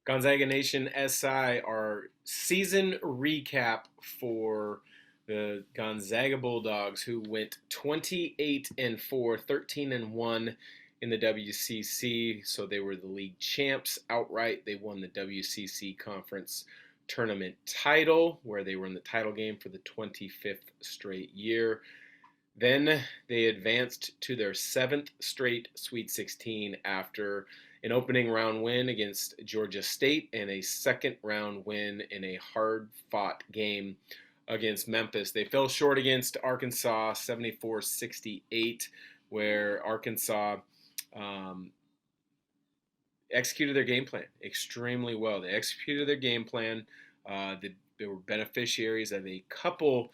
Gonzaga Nation SI, our season recap for the Gonzaga Bulldogs, who went 28 and 4, 13 and 1 in the WCC. So they were the league champs outright. They won the WCC conference tournament title, where they were in the title game for the 25th straight year. Then they advanced to their seventh straight Sweet 16 after an opening round win against Georgia State and a second round win in a hard fought game against Memphis. They fell short against Arkansas 74-68, where Arkansas um, executed their game plan extremely well. They executed their game plan. They were beneficiaries of a couple,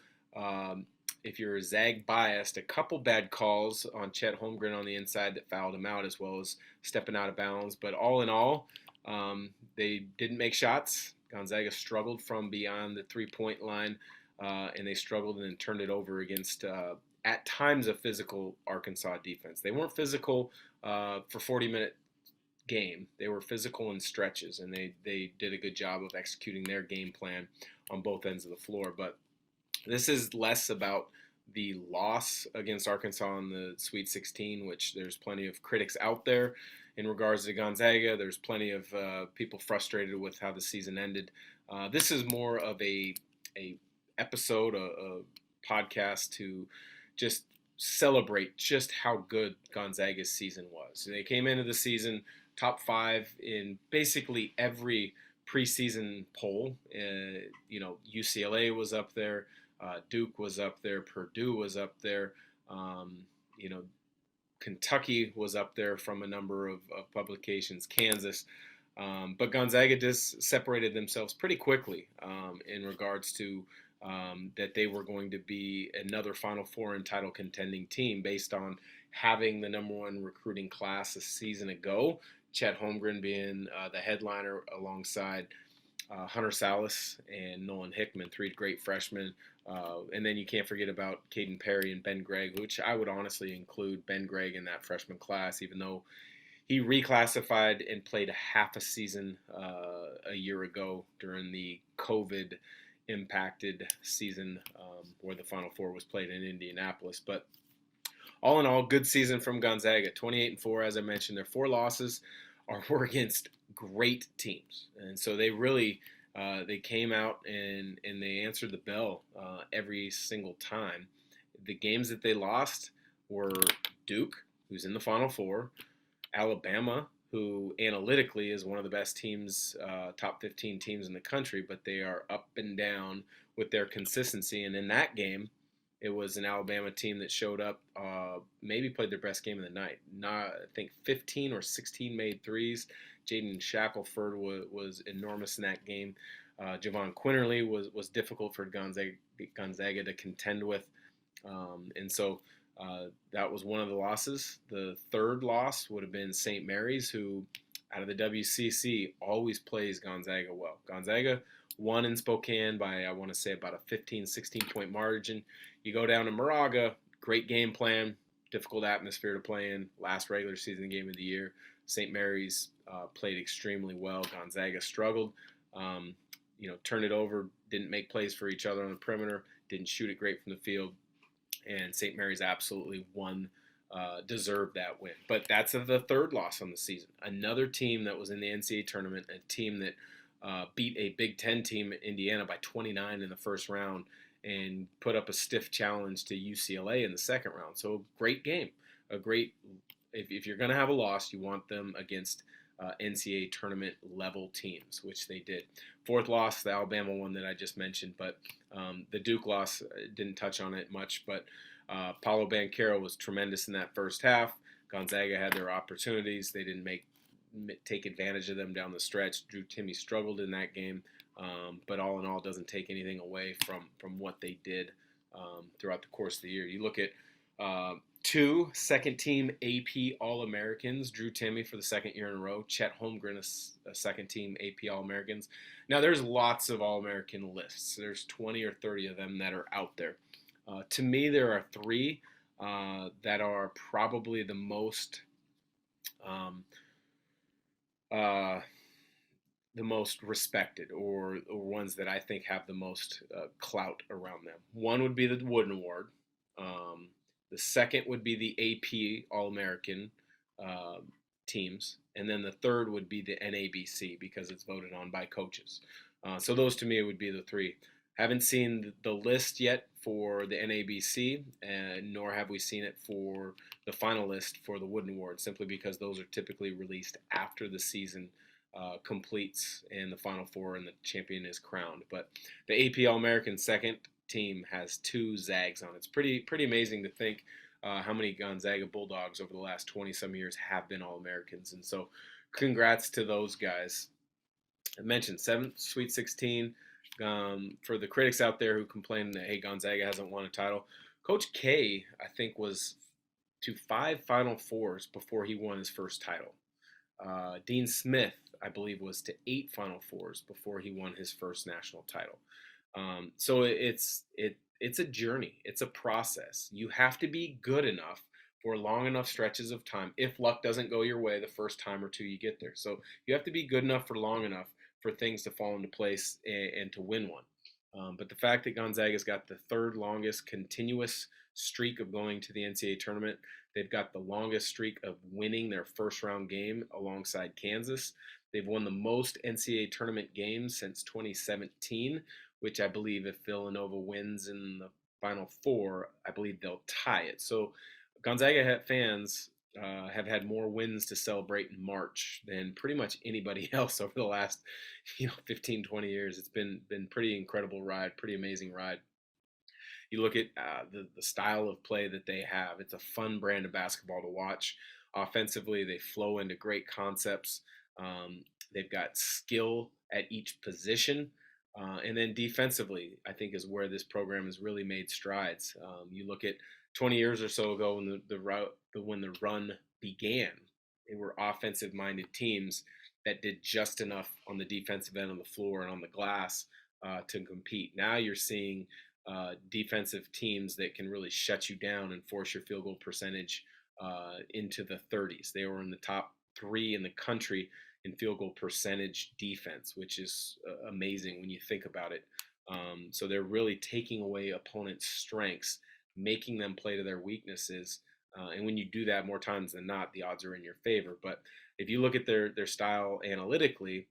if you're Zag biased, a couple bad calls on Chet Holmgren on the inside that fouled him out, as well as stepping out of bounds. But all in all, they didn't make shots. Gonzaga struggled from beyond the three-point line, and they struggled and then turned it over against, at times, a physical Arkansas defense. They weren't physical for 40-minute game. They were physical in stretches, and they did a good job of executing their game plan on both ends of the floor. But this is less about the loss against Arkansas in the Sweet 16, which there's plenty of critics out there in regards to Gonzaga. There's plenty of people frustrated with how the season ended. This is more of a episode, a podcast to just celebrate just how good Gonzaga's season was. They came into the season top 5 in basically every preseason poll. UCLA was up there. Duke was up there. Purdue was up there. Kentucky was up there from a number of publications. Kansas. But Gonzaga just separated themselves pretty quickly in regards to that they were going to be another Final Four and title contending team based on having the number 1 recruiting class a season ago. Chet Holmgren being the headliner alongside Hunter Salas and Nolan Hickman, 3 great freshmen. And then you can't forget about Kaden Perry and Ben Gregg, which I would honestly include Ben Gregg in that freshman class, even though he reclassified and played a half a season a year ago during the COVID impacted season where the Final Four was played in Indianapolis. But all in all, good season from Gonzaga. 28 and 4, as I mentioned. Their 4 losses were against great teams, and so they really they came out and they answered the bell every single time. The games that they lost were Duke, who's in the Final Four, Alabama, who analytically is one of the best teams, top 15 teams in the country, but they are up and down with their consistency. And in that game, it was an Alabama team that showed up, maybe played their best game of the night. I think 15 or 16 made threes. Jaden Shackelford was enormous in that game. Javon Quinterly was difficult for Gonzaga to contend with. And so that was one of the losses. The third loss would have been St. Mary's, who out of the WCC always plays Gonzaga well. Gonzaga won in Spokane by, I want to say, about a 15, 16-point margin. You go down to Moraga, great game plan, difficult atmosphere to play in, last regular season game of the year. St. Mary's played extremely well. Gonzaga struggled, turned it over, didn't make plays for each other on the perimeter, didn't shoot it great from the field, and St. Mary's absolutely deserved that win. But that's the third loss on the season. Another team that was in the NCAA tournament, a team that beat a Big Ten team, Indiana, by 29 in the first round and put up a stiff challenge to UCLA in the second round. So great game. If you're going to have a loss, you want them against NCAA tournament level teams, which they did. Fourth loss, the Alabama one that I just mentioned, but the Duke loss, didn't touch on it much, but Paolo Banchero was tremendous in that first half. Gonzaga had their opportunities. They didn't take advantage of them down the stretch. Drew Timme struggled in that game, but all in all, doesn't take anything away from what they did throughout the course of the year. You look at 2 second-team AP All-Americans, Drew Timme for the second year in a row, Chet Holmgren, a second-team AP All-Americans. Now, there's lots of All-American lists. There's 20 or 30 of them that are out there. To me, there are 3 that are probably the most the most respected, or ones that I think have the most clout around them. One would be the Wooden Award. Um, the second would be the AP All American uh, teams, and then the third would be the NABC because it's voted on by coaches. So those to me would be the three. Haven't seen the list yet for the NABC, and nor have we seen it for the final list for the Wooden Award, simply because those are typically released after the season completes and the Final Four and the champion is crowned. But the AP All American second team has two Zags on it. It's pretty amazing to think how many Gonzaga Bulldogs over the last 20 some years have been All Americans, and so congrats to those guys. I mentioned seventh Sweet 16. For the critics out there who complain that hey Gonzaga hasn't won a title, Coach K I think was to 5 Final Fours before he won his first title. Dean Smith, I believe, was to 8 Final Fours before he won his first national title. So it's a journey. It's a process. You have to be good enough for long enough stretches of time. If luck doesn't go your way the first time or two you get there, so you have to be good enough for long enough for things to fall into place and to win one. But the fact that Gonzaga's got the third longest continuous streak of going to the NCAA tournament, they've got the longest streak of winning their first round game alongside Kansas. They've won the most NCAA tournament games since 2017, which I believe if Villanova wins in the Final Four, I believe they'll tie it. So Gonzaga fans have had more wins to celebrate in March than pretty much anybody else over the last 15, 20 years. It's been pretty incredible ride, pretty amazing ride. You look at the style of play that they have. It's a fun brand of basketball to watch. Offensively, they flow into great concepts. They've got skill at each position. And then defensively, I think is where this program has really made strides. You look at 20 years or so ago when when the run began, they were offensive-minded teams that did just enough on the defensive end of the floor and on the glass to compete. Now you're seeing defensive teams that can really shut you down and force your field goal percentage into the 30s. They were in the top 3 in the country in field goal percentage defense, which is amazing when you think about it. So they're really taking away opponents' strengths, making them play to their weaknesses. And when you do that more times than not, the odds are in your favor. But if you look at their style analytically,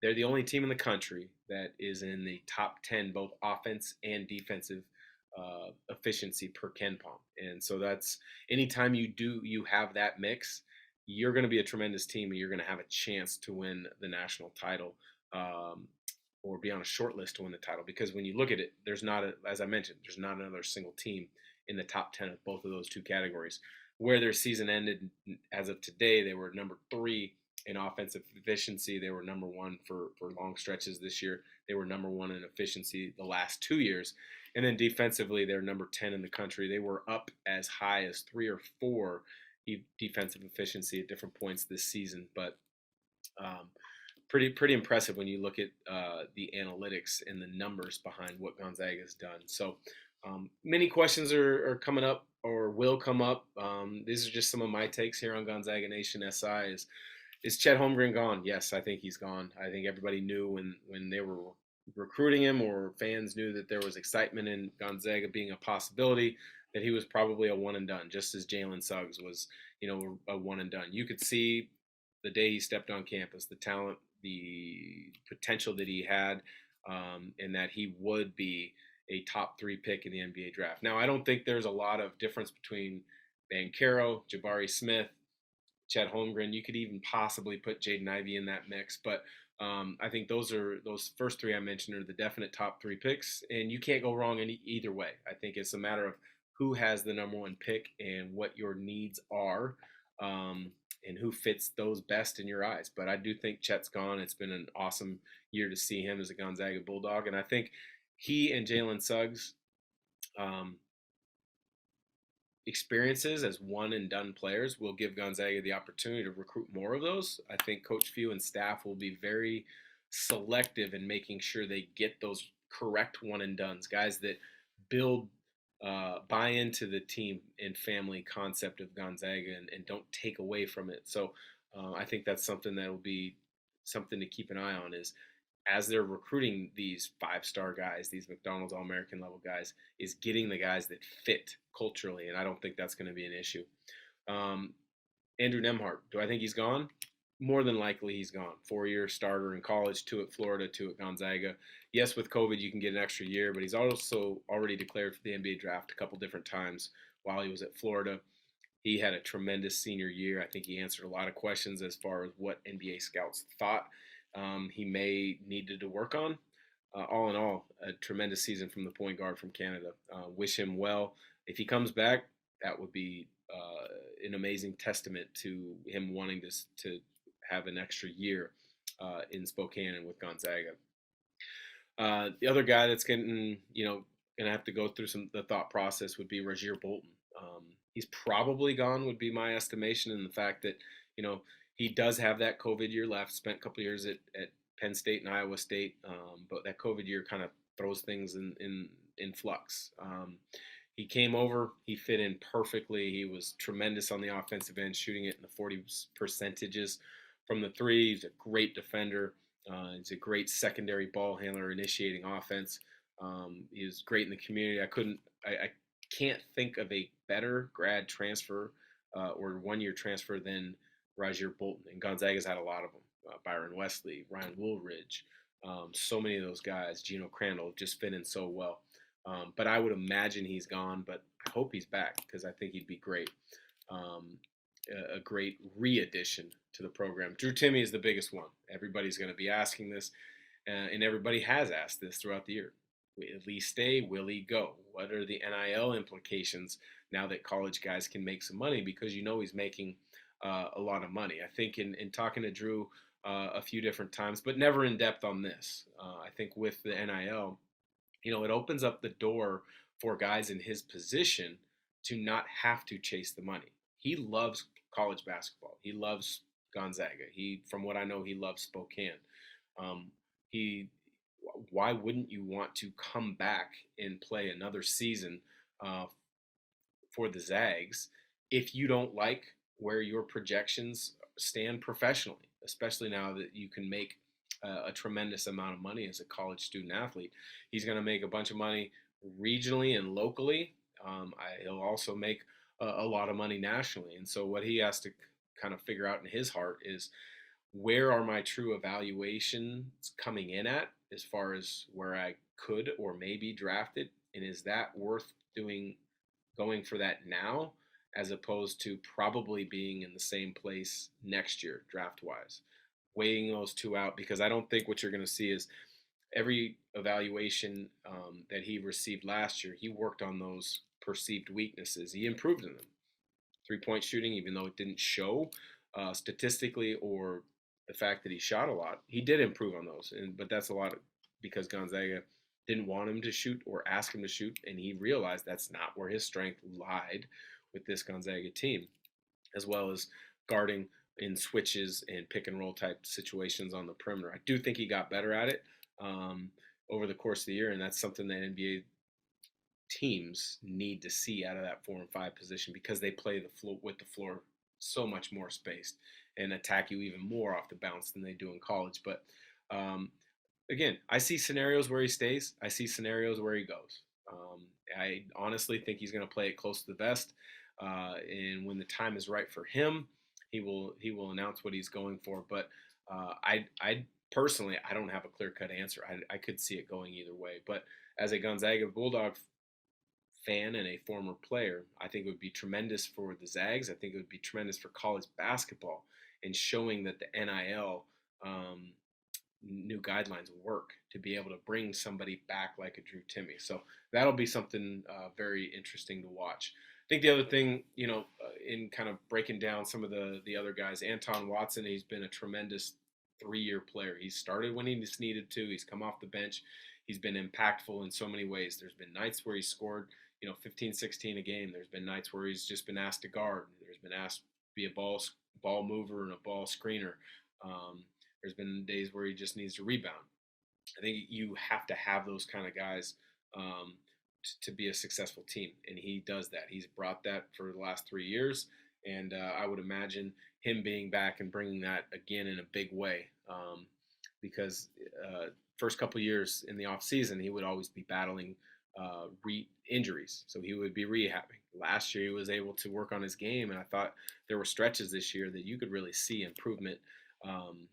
they're the only team in the country that is in the top 10, both offense and defensive efficiency per KenPom. And so that's anytime you have that mix, you're going to be a tremendous team and you're going to have a chance to win the national title or be on a short list to win the title. Because when you look at it, as I mentioned, there's not another single team in the top 10 of both of those two categories. Where their season ended, as of today, they were number 3 in offensive efficiency. They were number 1 for long stretches this year. They were number 1 in efficiency the last 2 years. And then defensively, they're number 10 in the country. They were up as high as 3 or 4 defensive efficiency at different points this season. But pretty impressive when you look at the analytics and the numbers behind what Gonzaga has done. So many questions are coming up or will come up. These are just some of my takes here on Gonzaga Nation SI. Is Chet Holmgren gone? Yes, I think he's gone. I think everybody knew when they were recruiting him, or fans knew that there was excitement in Gonzaga being a possibility, that he was probably a one and done, just as Jalen Suggs was, a one and done. You could see the day he stepped on campus, the talent, the potential that he had, and that he would be a top 3 pick in the NBA draft. Now, I don't think there's a lot of difference between Banchero, Jabari Smith, Chet Holmgren. You could even possibly put Jaden Ivey in that mix, but I think those first 3 I mentioned are the definite top 3 picks, and you can't go wrong in either way. I think it's a matter of who has the number 1 pick and what your needs are, and who fits those best in your eyes. But I do think Chet's gone. It's been an awesome year to see him as a Gonzaga Bulldog, and I think he and Jalen Suggs experiences as one and done players will give Gonzaga the opportunity to recruit more of those. I think Coach Few and staff will be very selective in making sure they get those correct one and dones, guys that buy into the team and family concept of Gonzaga and don't take away from it. So I think that's something that will be something to keep an eye on is as they're recruiting these 5-star guys, these McDonald's All-American level guys, is getting the guys that fit culturally, and I don't think that's going to be an issue. Um, Andrew Nemhart, do I think he's gone? More than likely he's gone. 4-year starter in college, 2 at Florida, 2 at Gonzaga. Yes, with COVID you can get an extra year, but he's also already declared for the NBA draft a couple different times while he was at Florida. He had a tremendous senior year. I think he answered a lot of questions as far as what NBA scouts thought he may needed to work on. All in all, a tremendous season from the point guard from Canada. Wish him well. If he comes back, that would be an amazing testament to him wanting to have an extra year in Spokane and with Gonzaga. The other guy that's getting, going to have to go through the thought process would be Rasir Bolton. He's probably gone, would be my estimation, and the fact that, he does have that COVID year left, spent a couple years at Penn State and Iowa State, but that COVID year kind of throws things in flux. He came over, he fit in perfectly. He was tremendous on the offensive end, shooting it in the 40 percentages from the three. He's a great defender. He's a great secondary ball handler, initiating offense. He was great in the community. I can't think of a better grad transfer or one-year transfer than Rasir Bolton. And Gonzaga's had a lot of them. Byron Wesley, Ryan Woolridge, so many of those guys. Geno Crandall just fit in so well. But I would imagine he's gone, but I hope he's back because I think he'd be great. A great re-addition to the program. Drew Timme is the biggest one. Everybody's going to be asking this, and everybody has asked this throughout the year. Will he stay? Will he go? What are the NIL implications now that college guys can make some money? Because he's making a lot of money. I think in talking to Drew a few different times, but never in depth on this, I think with the NIL, it opens up the door for guys in his position to not have to chase the money. He loves college basketball. He loves Gonzaga. From what I know, he loves Spokane. Why wouldn't you want to come back and play another season for the Zags if you don't like where your projections stand professionally, especially now that you can make a tremendous amount of money as a college student athlete? He's going to make a bunch of money regionally and locally. He'll also make a lot of money nationally. And so what he has to kind of figure out in his heart is, where are my true evaluations coming in at as far as where I could or may be drafted? And is that worth going for that now, as opposed to probably being in the same place next year draft-wise? Weighing those two out, because I don't think what you're going to see is every evaluation that he received last year, he worked on those perceived weaknesses. He improved in them. 3-point shooting, even though it didn't show statistically, or the fact that he shot a lot, he did improve on those. But that's a lot because Gonzaga didn't want him to shoot or ask him to shoot, and he realized that's not where his strength lied with this Gonzaga team, as well as guarding in switches and pick and roll type situations on the perimeter. I do think he got better at it over the course of the year, and that's something that NBA teams need to see out of that 4 and 5 position, because they play with the floor so much more spaced and attack you even more off the bounce than they do in college. But again, I see scenarios where he stays. I see scenarios where he goes. I honestly think he's going to play it close to the vest, and when the time is right for him, he will announce what he's going for. But I personally, I don't have a clear-cut answer. I could see it going either way. But as a Gonzaga Bulldog fan and a former player, I think it would be tremendous for the Zags. I think it would be tremendous for college basketball in showing that the NIL new guidelines work, to be able to bring somebody back like a Drew Timme. So that'll be something very interesting to watch. I think the other thing, in kind of breaking down some of the other guys, Anton Watson, he's been a tremendous 3-year player. He started when he just needed to. He's come off the bench. He's been impactful in so many ways. There's been nights where he scored, 15, 16 a game. There's been nights where he's just been asked to guard. There's been asked to be a ball mover and a ball screener. There's been days where he just needs to rebound. I think you have to have those kind of guys to be a successful team, and he does that. He's brought that for the last 3 years, And I would imagine him being back and bringing that again in a big way, because first couple years in the off season he would always be battling injuries, so he would be rehabbing. Last year he was able to work on his game, and I thought there were stretches this year that you could really see improvement um,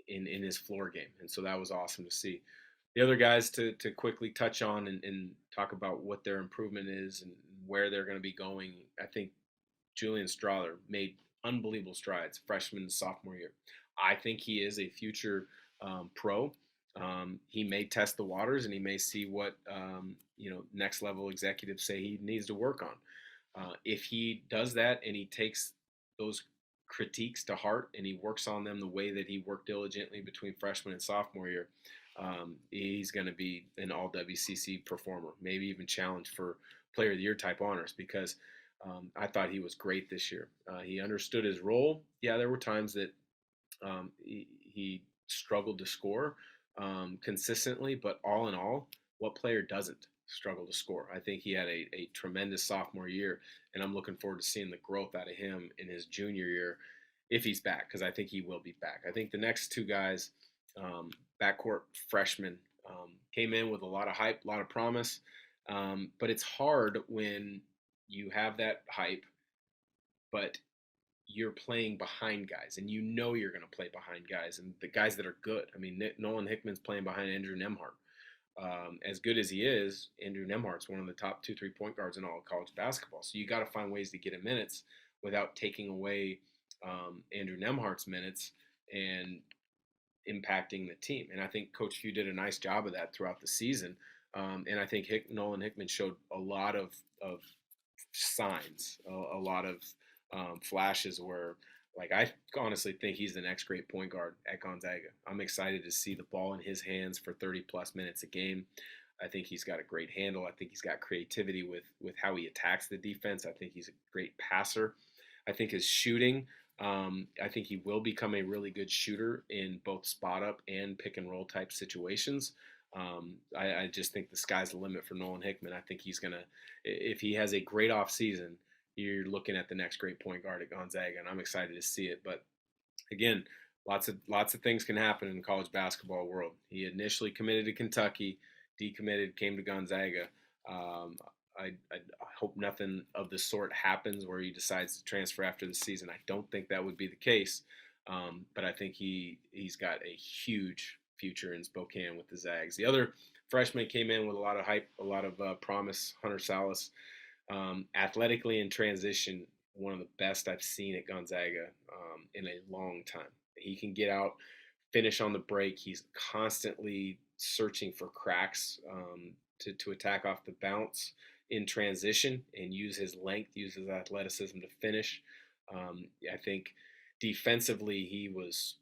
in his floor game, and so that was awesome to see. The other guys to quickly touch on and talk about what their improvement is and where they're going to be going. I think Julian Strahler made unbelievable strides freshman and sophomore year. I think he is a future pro. He may test the waters and he may see what next level executives say he needs to work on. If he does that and he takes those critiques to heart and he works on them the way that he worked diligently between freshman and sophomore year, he's going to be an all WCC performer, maybe even challenge for Player of the Year type honors, because I thought he was great this year. He understood his role. Yeah, there were times that he struggled to score consistently, but all in all, what player doesn't struggle to score? I think he had a tremendous sophomore year, and I'm looking forward to seeing the growth out of him in his junior year if he's back, because I think he will be back. I think the next two guys, backcourt freshmen, came in with a lot of hype, a lot of promise, but it's hard when you have that hype, but you're playing behind guys, and you know you're going to play behind guys, and the guys that are good. I mean, Nolan Hickman's playing behind Andrew Nembhard. As good as he is, Andrew Nembhard's one of the top 2-3 point guards in all of college basketball. So you got to find ways to get him minutes without taking away Andrew Nembhard's minutes and impacting the team. And I think Coach Few did a nice job of that throughout the season. And I think Nolan Hickman showed a lot of signs, a lot of flashes where, like, I honestly think he's the next great point guard at Gonzaga. I'm excited to see the ball in his hands for 30 plus minutes a game. I think he's got a great handle. I think he's got creativity with how he attacks the defense. I think he's a great passer. I think his shooting, I think he will become a really good shooter in both spot up and pick and roll type situations. I just think the sky's the limit for Nolan Hickman. I think he's going to, if he has a great off season, you're looking at the next great point guard at Gonzaga, and I'm excited to see it. But again, lots of things can happen in the college basketball world. He initially committed to Kentucky, decommitted, came to Gonzaga. I hope nothing of the sort happens where he decides to transfer after the season. I don't think that would be the case, but I think he's got a huge future in Spokane with the Zags. The other freshman came in with a lot of hype, a lot of promise. Hunter Salas, athletically in transition, one of the best I've seen at Gonzaga in a long time. He can get out, finish on the break. He's constantly searching for cracks to attack off the bounce in transition and use his length, use his athleticism to finish. I think defensively he was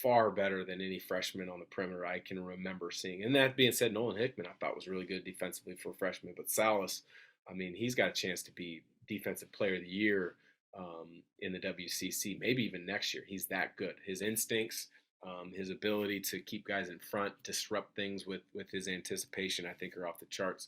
far better than any freshman on the perimeter I can remember seeing. And that being said, Nolan Hickman I thought was really good defensively for a freshman, but Salas, I mean, he's got a chance to be Defensive Player of the Year in the WCC, maybe even next year. He's that good. His instincts, his ability to keep guys in front, disrupt things with his anticipation, I think are off the charts.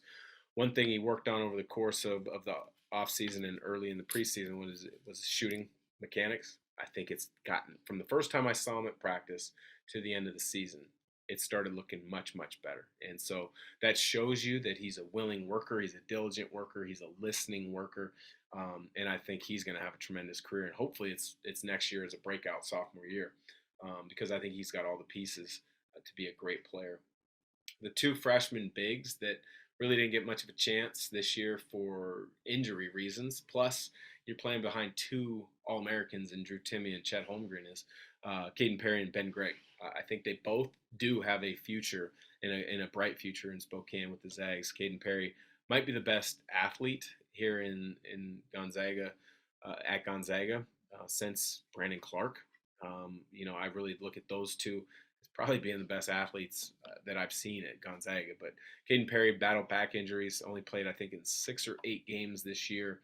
One thing he worked on over the course of the offseason and early in the preseason was shooting mechanics. I think it's gotten, from the first time I saw him at practice to the end of the season, it started looking much, much better. And so that shows you that he's a willing worker, he's a diligent worker, he's a listening worker, and I think he's going to have a tremendous career. And hopefully it's next year as a breakout sophomore year, because I think he's got all the pieces to be a great player. The two freshman bigs that really didn't get much of a chance this year for injury reasons, plus you're playing behind two All-Americans in Drew Timme and Chet Holmgren, is Kaden Perry and Ben Gregg. I think they both do have a future, in a bright future in Spokane with the Zags. Kaden Perry might be the best athlete here in Gonzaga, at Gonzaga, since Brandon Clark. I really look at those two as probably being the best athletes that I've seen at Gonzaga. But Kaden Perry battled back injuries, only played I think in 6 or 8 games this year.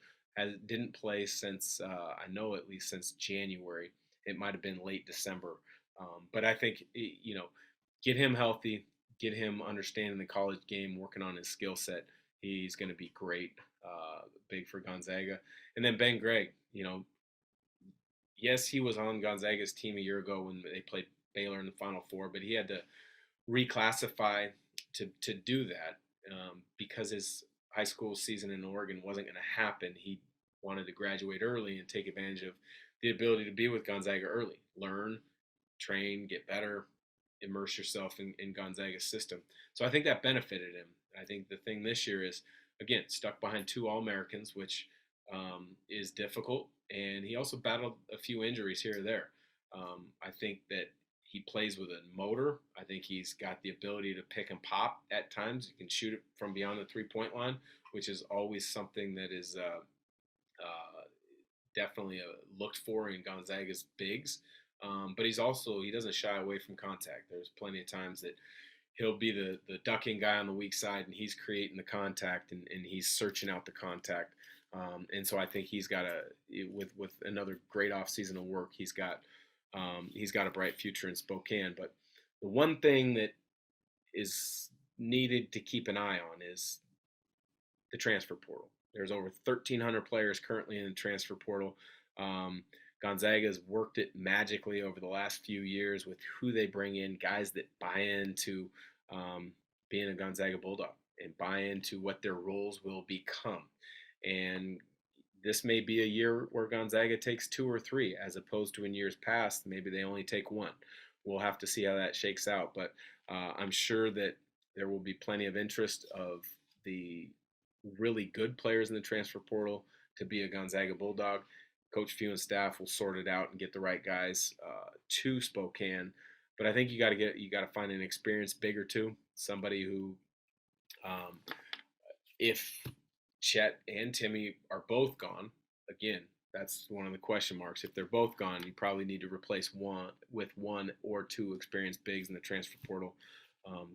Didn't play since I know at least since January. It might have been late December. But I think, get him healthy, get him understanding the college game, working on his skill set. He's going to be great, big for Gonzaga. And then Ben Gregg, Yes, he was on Gonzaga's team a year ago when they played Baylor in the Final Four, but he had to reclassify to do that because his high school season in Oregon wasn't going to happen. He wanted to graduate early and take advantage of the ability to be with Gonzaga early, learn, train, get better, immerse yourself in Gonzaga's system. So I think that benefited him. I think the thing this year is, again, stuck behind two All Americans, which is difficult. And he also battled a few injuries here or there. I think that he plays with a motor. I think he's got the ability to pick and pop at times. He can shoot it from beyond the 3 point line, which is always something that is definitely looked for in Gonzaga's bigs. But he doesn't shy away from contact. There's plenty of times that he'll be the ducking guy on the weak side, and he's creating the contact, and he's searching out the contact. And so I think he's got with another great offseason of work, he's got a bright future in Spokane. But the one thing that is needed to keep an eye on is the transfer portal. There's over 1,300 players currently in the transfer portal. Gonzaga's worked it magically over the last few years with who they bring in, guys that buy into being a Gonzaga Bulldog and buy into what their roles will become. And this may be a year where Gonzaga takes 2 or 3, as opposed to in years past, maybe they only take 1. We'll have to see how that shakes out. But I'm sure that there will be plenty of interest of the really good players in the transfer portal to be a Gonzaga Bulldog. Coach Few and staff will sort it out and get the right guys to Spokane. But I think you got to find an experienced big or two, somebody who, if Chet and Timmy are both gone, again, that's one of the question marks. If they're both gone, you probably need to replace one with 1 or 2 experienced bigs in the transfer portal.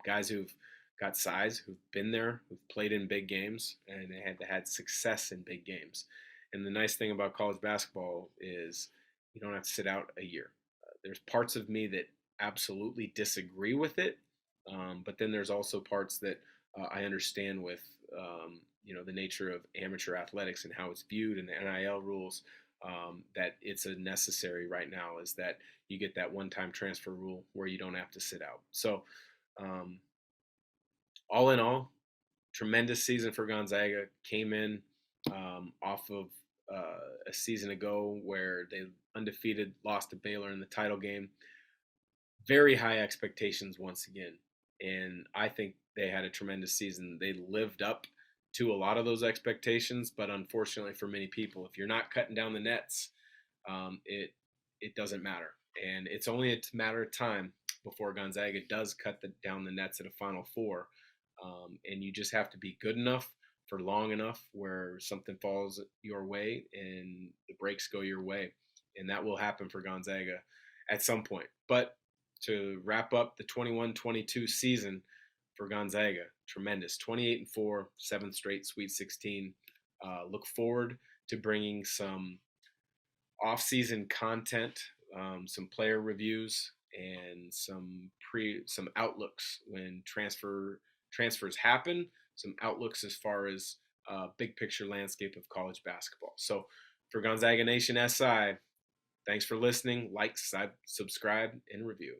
Guys who've got size, who've been there, who've played in big games, and they had success in big games. And the nice thing about college basketball is you don't have to sit out a year. There's parts of me that absolutely disagree with it, but then there's also parts that I understand with the nature of amateur athletics and how it's viewed and the NIL rules. That it's a necessary right now is that you get that one-time transfer rule where you don't have to sit out. So all in all, tremendous season for Gonzaga. Came in off of a season ago where they undefeated, lost to Baylor in the title game. Very high expectations once again. And I think they had a tremendous season. They lived up to a lot of those expectations, but unfortunately for many people, if you're not cutting down the nets, it doesn't matter. And it's only a matter of time before Gonzaga does cut down the nets at a Final Four. And you just have to be good enough for long enough where something falls your way and the breaks go your way. And that will happen for Gonzaga at some point. But to wrap up the 21-22 season for Gonzaga, tremendous. 28-4, 7th straight Sweet 16. Look forward to bringing some off-season content, some player reviews, and some outlooks when transfers happen, some outlooks as far as big picture landscape of college basketball. So for Gonzaga Nation SI, thanks for listening. Like, subscribe, and review.